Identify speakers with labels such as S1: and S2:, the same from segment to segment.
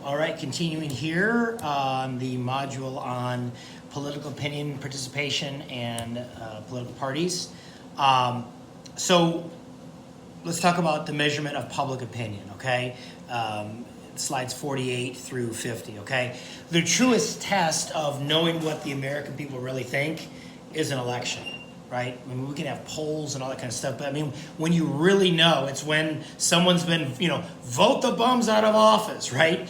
S1: All right, continuing here on the module on political opinion, participation, and political parties. So let's talk about the measurement of public opinion, okay? Slides 48 through 50, okay? The truest test of knowing what the American people really think is an election, right? I mean, we can have polls and all that kind of stuff, but I mean, when you really know, it's when someone's been, vote the bums out of office, right?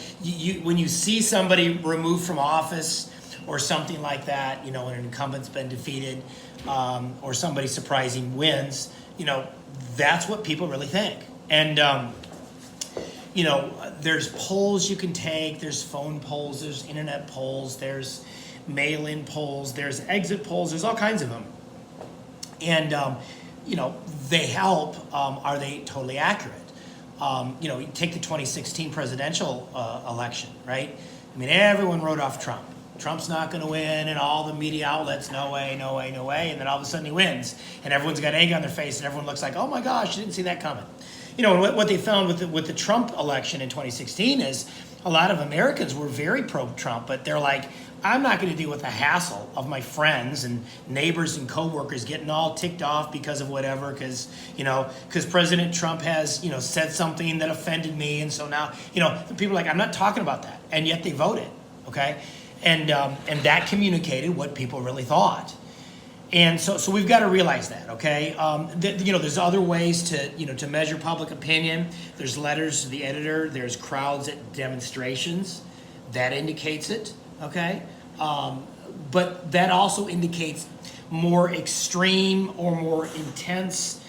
S1: When you see somebody removed from office or something like that, when an incumbent's been defeated, or somebody surprising wins, that's what people really think. And, there's polls you can take, there's phone polls, there's internet polls, there's mail-in polls, there's exit polls, there's all kinds of them. And, they help. Are they totally accurate? You take the 2016 presidential election, right? I mean, everyone wrote off Trump. Trump's not going to win, and all the media outlets, no way, no way, no way. And then all of a sudden he wins, and everyone's got egg on their face, and everyone looks like, oh my gosh, you didn't see that coming. And what they found with the Trump election in 2016 is a lot of Americans were very pro-Trump, but they're like, I'm not going to deal with the hassle of my friends and neighbors and coworkers getting all ticked off because of whatever, because President Trump has, said something that offended me. And so now, people are like, I'm not talking about that. And yet they voted, okay? And that communicated what people really thought. And so we've got to realize that, okay? There's other ways to measure public opinion. There's letters to the editor. There's crowds at demonstrations. That indicates it, okay? But that also indicates more extreme or more intense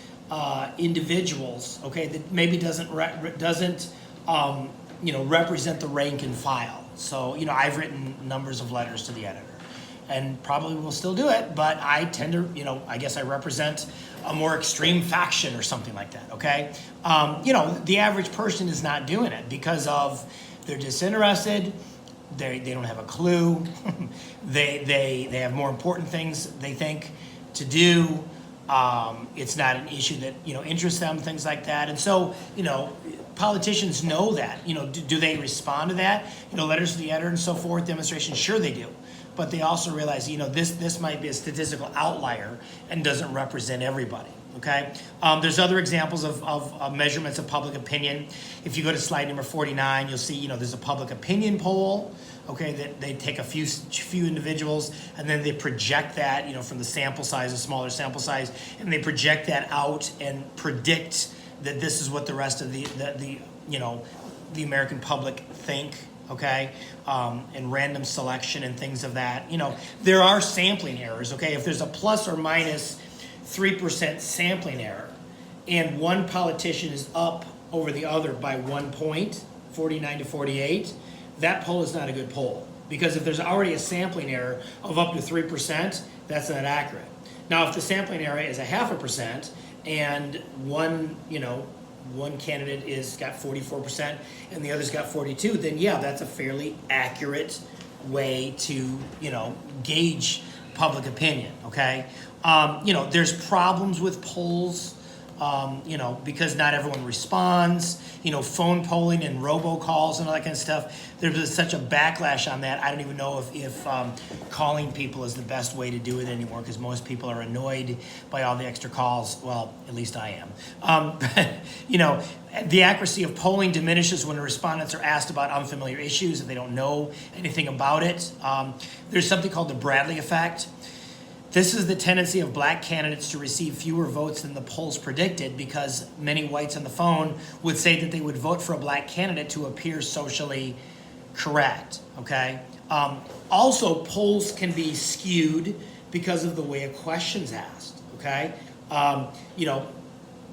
S1: individuals, okay? That maybe doesn't represent the rank and file. So I've written numbers of letters to the editor, and probably will still do it, but I tend to, I guess I represent a more extreme faction or something like that, okay? The average person is not doing it because of they're disinterested, they don't have a clue, they have more important things they think to do, it's not an issue that, interests them, things like that. And so, politicians know that, do they respond to that? Letters to the editor and so forth, demonstrations, sure they do. But they also realize, this might be a statistical outlier and doesn't represent everybody, okay? There's other examples of measurements of public opinion. If you go to slide number 49, you'll see, there's a public opinion poll, okay, that they take a few individuals, and then they project that, from the sample size, a smaller sample size, and they project that out and predict that this is what the rest of the American public think, okay, and random selection and things of that. There are sampling errors, okay? If there's a plus or minus 3% sampling error, and one politician is up over the other by 1 point, 49 to 48, that poll is not a good poll. Because if there's already a sampling error of up to 3%, that's not accurate. Now, if the sampling error is 0.5%, and one candidate got 44% and the other's got 42, then yeah, that's a fairly accurate way to, gauge public opinion, okay? There's problems with polls, because not everyone responds, phone polling and robocalls and all that kind of stuff. There's such a backlash on that. I don't even know if calling people is the best way to do it anymore, because most people are annoyed by all the extra calls. Well, at least I am. The accuracy of polling diminishes when the respondents are asked about unfamiliar issues if they don't know anything about it. There's something called the Bradley effect. This is the tendency of black candidates to receive fewer votes than the polls predicted, because many whites on the phone would say that they would vote for a black candidate to appear socially correct, okay? Also, polls can be skewed because of the way a question's asked, okay?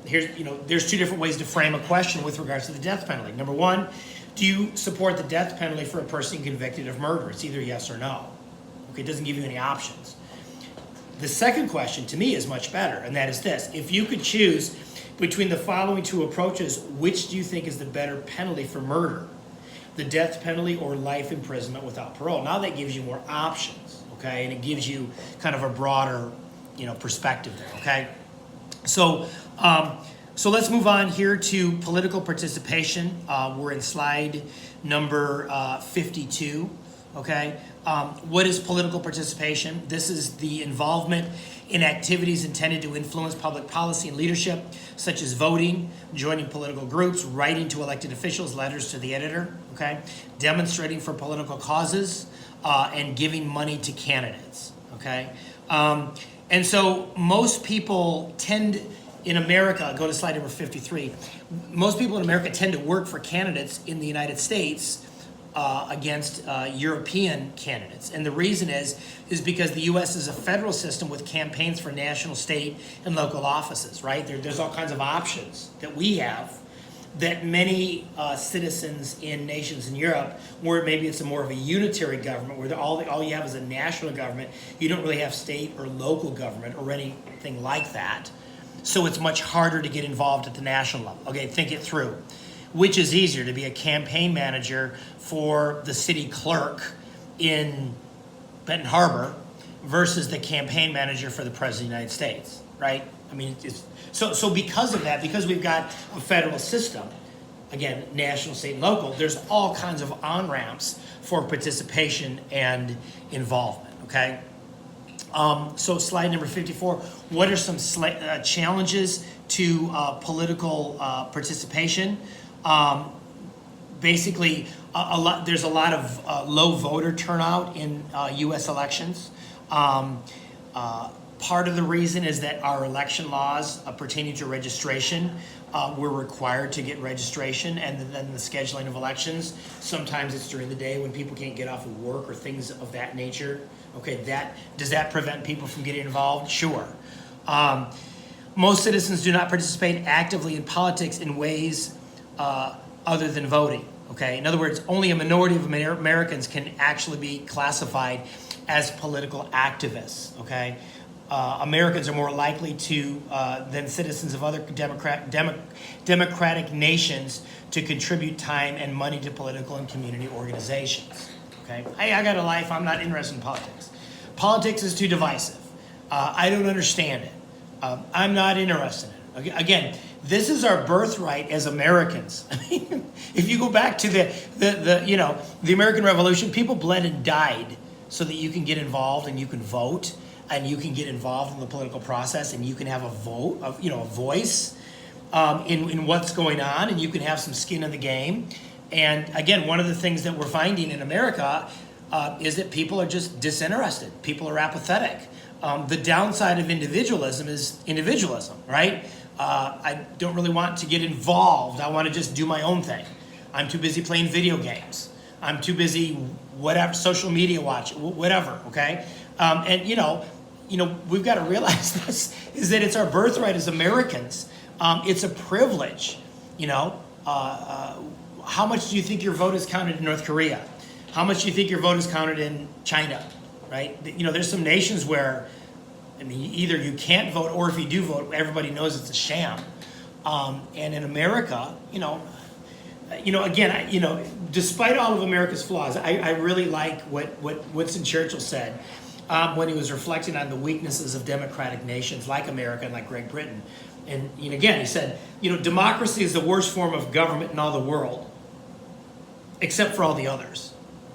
S1: There's two different ways to frame a question with regards to the death penalty. Number one, do you support the death penalty for a person convicted of murder? It's either yes or no. Okay, it doesn't give you any options. The second question, to me, is much better, and that is this. If you could choose between the following two approaches, which do you think is the better penalty for murder? The death penalty or life imprisonment without parole? Now that gives you more options, okay? And it gives you kind of a broader, perspective there, okay? So So let's move on here to political participation. We're in slide number 52, okay? What is political participation? This is the involvement in activities intended to influence public policy and leadership, such as voting, joining political groups, writing to elected officials, letters to the editor, okay? Demonstrating for political causes, and giving money to candidates, okay? And so most people tend, in America, go to slide number 53, most people in America tend to work for candidates in the United States against European candidates. And the reason is because the U.S. is a federal system with campaigns for national, state, and local offices, right? There's all kinds of options that we have that many citizens in nations in Europe, where maybe it's more of a unitary government, where all you have is a national government, you don't really have state or local government or anything like that. So it's much harder to get involved at the national level. Okay, think it through. Which is easier, to be a campaign manager for the city clerk in Benton Harbor versus the campaign manager for the President of the United States, right? I mean, so because of that, because we've got a federal system, again, national, state, and local, there's all kinds of on-ramps for participation and involvement, okay? So slide number 54, what are some challenges to political participation? Basically, there's a lot of low voter turnout in U.S. elections. Part of the reason is that our election laws pertaining to registration, we're required to get registration, and then the scheduling of elections. Sometimes it's during the day when people can't get off of work or things of that nature. Okay, does that prevent people from getting involved? Sure. Most citizens do not participate actively in politics in ways other than voting. Okay, in other words, only a minority of Americans can actually be classified as political activists. Okay, Americans are more likely to than citizens of other democratic nations to contribute time and money to political and community organizations. Okay, hey, I got a life. I'm not interested in politics. Politics is too divisive. I don't understand it. I'm not interested in it. Again, this is our birthright as Americans. I mean, if you go back to the American Revolution, people bled and died so that you can get involved and you can vote and you can get involved in the political process and you can have a voice in what's going on, and you can have some skin in the game. And again, one of the things that we're finding in America is that people are just disinterested. People are apathetic. The downside of individualism is individualism, right? I don't really want to get involved. I want to just do my own thing. I'm too busy playing video games. I'm too busy, whatever, social media watching, whatever, okay? And we've got to realize this, is that it's our birthright as Americans. It's a privilege, how much do you think your vote is counted in North Korea? How much do you think your vote is counted in China, right? There's some nations where, either you can't vote, or if you do vote, everybody knows it's a sham. And in America, despite all of America's flaws, I really like what Winston Churchill said when he was reflecting on the weaknesses of democratic nations like America and like Great Britain. And again, he said, democracy is the worst form of government in all the world, except for all the others,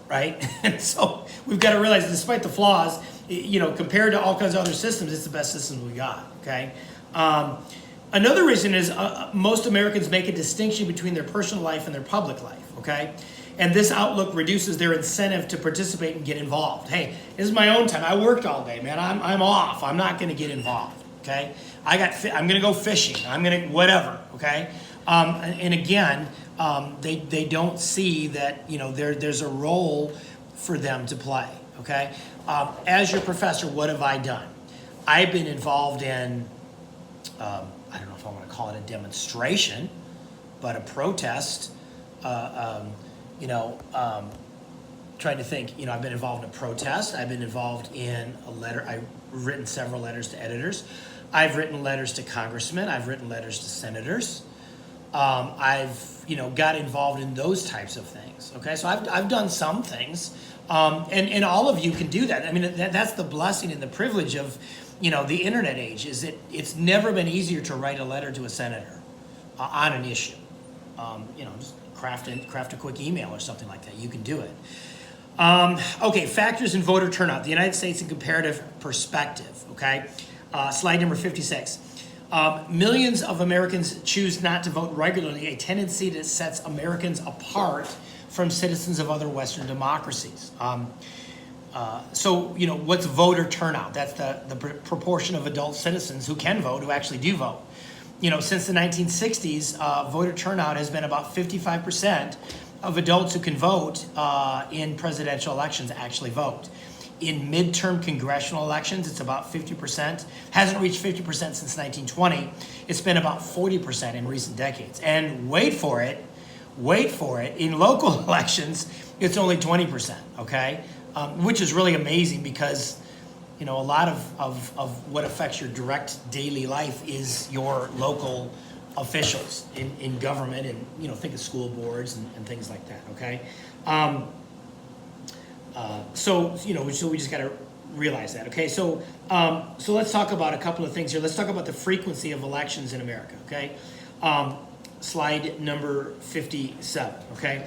S1: right? And so we've got to realize, despite the flaws, compared to all kinds of other systems, it's the best system we got, okay? Another reason is most Americans make a distinction between their personal life and their public life, okay? And this outlook reduces their incentive to participate and get involved. Hey, this is my own time. I worked all day, man. I'm off. I'm not going to get involved, okay? I'm going to go fishing. I'm going to whatever, okay? And again, they don't see that there's a role for them to play, okay? As your professor, what have I done? I've been involved in, I don't know if I want to call it a demonstration, but a protest. Trying to think. I've been involved in a protest. I've been involved in a letter. I've written several letters to editors. I've written letters to congressmen. I've written letters to senators. I've got involved in those types of things. Okay, so I've done some things, and all of you can do that. I mean, that's the blessing and the privilege of the internet age, is that it's never been easier to write a letter to a senator. on an issue. Just craft a quick email or something like that. You can do it. Okay, factors in voter turnout. The United States in comparative perspective. Okay, slide number 56. Millions of Americans choose not to vote regularly, a tendency that sets Americans apart from citizens of other Western democracies. What's voter turnout? That's the proportion of adult citizens who can vote, who actually do vote. Since the 1960s, voter turnout has been about 55% of adults who can vote in presidential elections actually vote. In midterm congressional elections, it's about 50%. Hasn't reached 50% since 1920. It's been about 40% in recent decades. And wait for it, in local elections, it's only 20%, okay? Which is really amazing because, a lot of what affects your direct daily life is your local officials in government and, think of school boards and things like that, okay? So we just got to realize that, okay? So let's talk about a couple of things here. Let's talk about the frequency of elections in America, okay? Slide number 57, okay?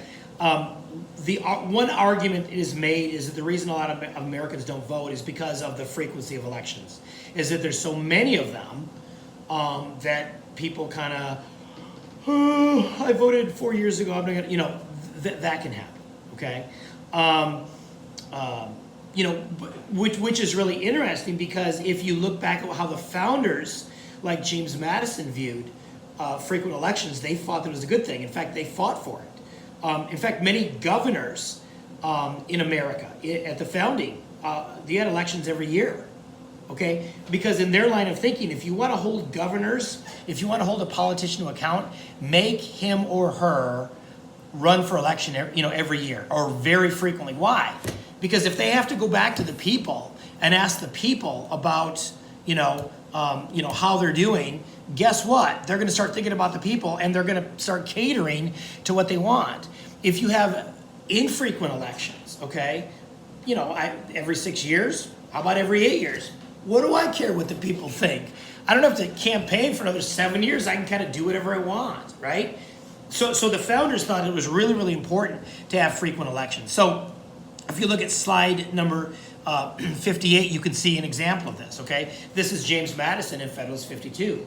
S1: The one argument is made is that the reason a lot of Americans don't vote is because of the frequency of elections, is that there's so many of them that people kind of, I voted 4 years ago, I'm not gonna, that can happen, okay? Which is really interesting because if you look back at how the founders, like James Madison, viewed frequent elections, they thought that it was a good thing. In fact, they fought for it. In fact, many governors in America at the founding, they had elections every year, okay? Because in their line of thinking, if you want to hold governors, if you want to hold a politician to account, make him or her run for election, every year or very frequently. Why? Because if they have to go back to the people and ask the people about, how they're doing, guess what? They're going to start thinking about the people and they're going to start catering to what they want. If you have infrequent elections, okay, every 6 years, how about every 8 years? What do I care what the people think? I don't have to campaign for another 7 years. I can kind of do whatever I want, right? So the founders thought it was really, really important to have frequent elections. So if you look at slide number 58, you can see an example of this, okay? This is James Madison in Federalist 52.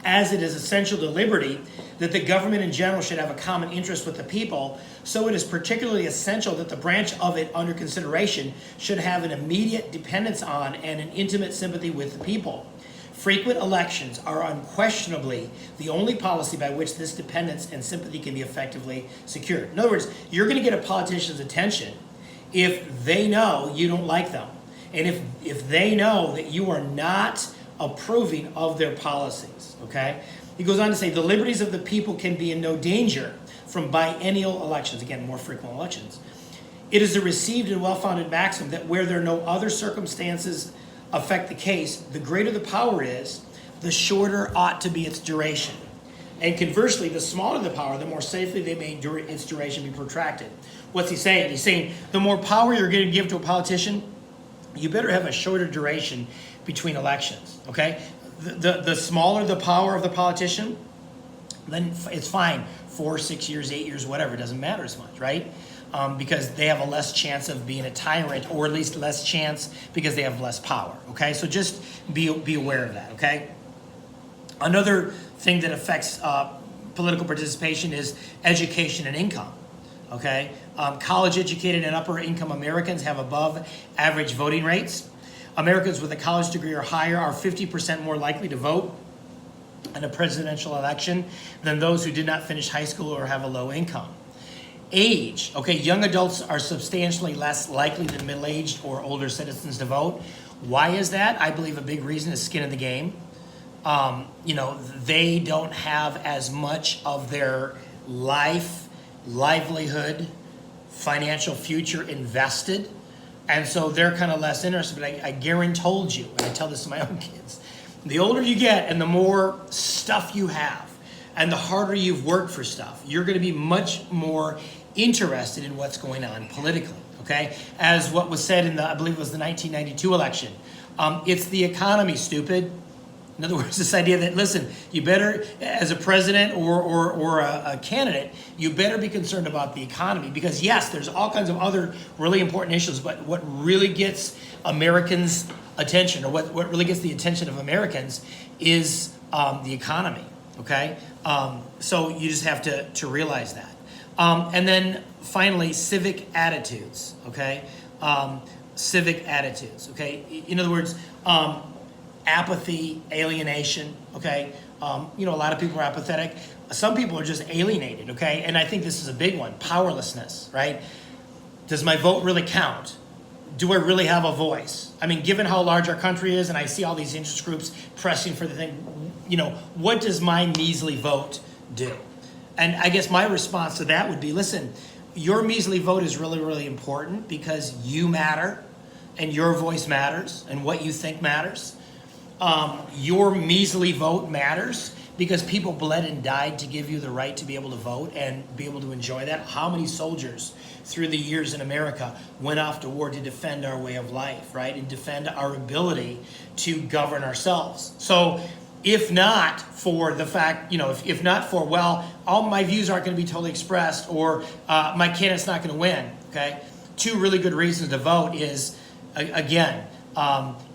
S1: As it is essential to liberty that the government in general should have a common interest with the people, so it is particularly essential that the branch of it under consideration should have an immediate dependence on and an intimate sympathy with the people. Frequent elections are unquestionably the only policy by which this dependence and sympathy can be effectively secured. In other words, you're going to get a politician's attention if they know you don't like them, and if they know that you are not approving of their policies, okay? He goes on to say, the liberties of the people can be in no danger from biennial elections, again, more frequent elections. It is a received and well-founded maxim that where there are no other circumstances affect the case, the greater the power is, the shorter ought to be its duration. And conversely, the smaller the power, the more safely they may its duration be protracted. What's he saying? He's saying the more power you're going to give to a politician, you better have a shorter duration between elections, okay? The smaller the power of the politician, then it's fine. 4, 6 years, 8 years, whatever, it doesn't matter as much, right? Because they have a less chance of being a tyrant, or at least less chance because they have less power, okay? So just be aware of that, okay? Another thing that affects political participation is education and income, okay? College-educated and upper-income Americans have above average voting rates. Americans with a college degree or higher are 50% more likely to vote in a presidential election than those who did not finish high school or have a low income. Age, okay, young adults are substantially less likely than middle-aged or older citizens to vote. Why is that? I believe a big reason is skin in the game. They don't have as much of their life, livelihood, financial future invested. And so they're kind of less interested, but I guarantee you, and I tell this to my own kids, the older you get and the more stuff you have and the harder you've worked for stuff, you're going to be much more interested in what's going on politically, okay? As what was said in I believe it was the 1992 election, it's the economy, stupid. In other words, this idea that, listen, you better, as a president or a candidate, you better be concerned about the economy, because yes, there's all kinds of other really important issues, but what really gets Americans' attention, or what really gets the attention of Americans, is the economy, okay? So you just have to realize that. And then finally, civic attitudes, okay? Civic attitudes, okay? In other words, apathy, alienation, okay? A lot of people are apathetic. Some people are just alienated, okay? And I think this is a big one, powerlessness, right? Does my vote really count? Do I really have a voice? I mean, given how large our country is, and I see all these interest groups pressing for the thing, what does my measly vote do? And I guess my response to that would be, listen, your measly vote is really, really important, because you matter, and your voice matters, and what you think matters. Your measly vote matters because people bled and died to give you the right to be able to vote and be able to enjoy that. How many soldiers through the years in America went off to war to defend our way of life, right? And defend our ability to govern ourselves. So if not for the fact, if not for, well, all my views aren't going to be totally expressed, or my candidate's not going to win, okay? Two really good reasons to vote is, again,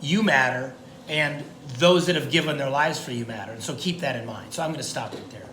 S1: you matter, and those that have given their lives for you matter. And so keep that in mind. So I'm going to stop right there.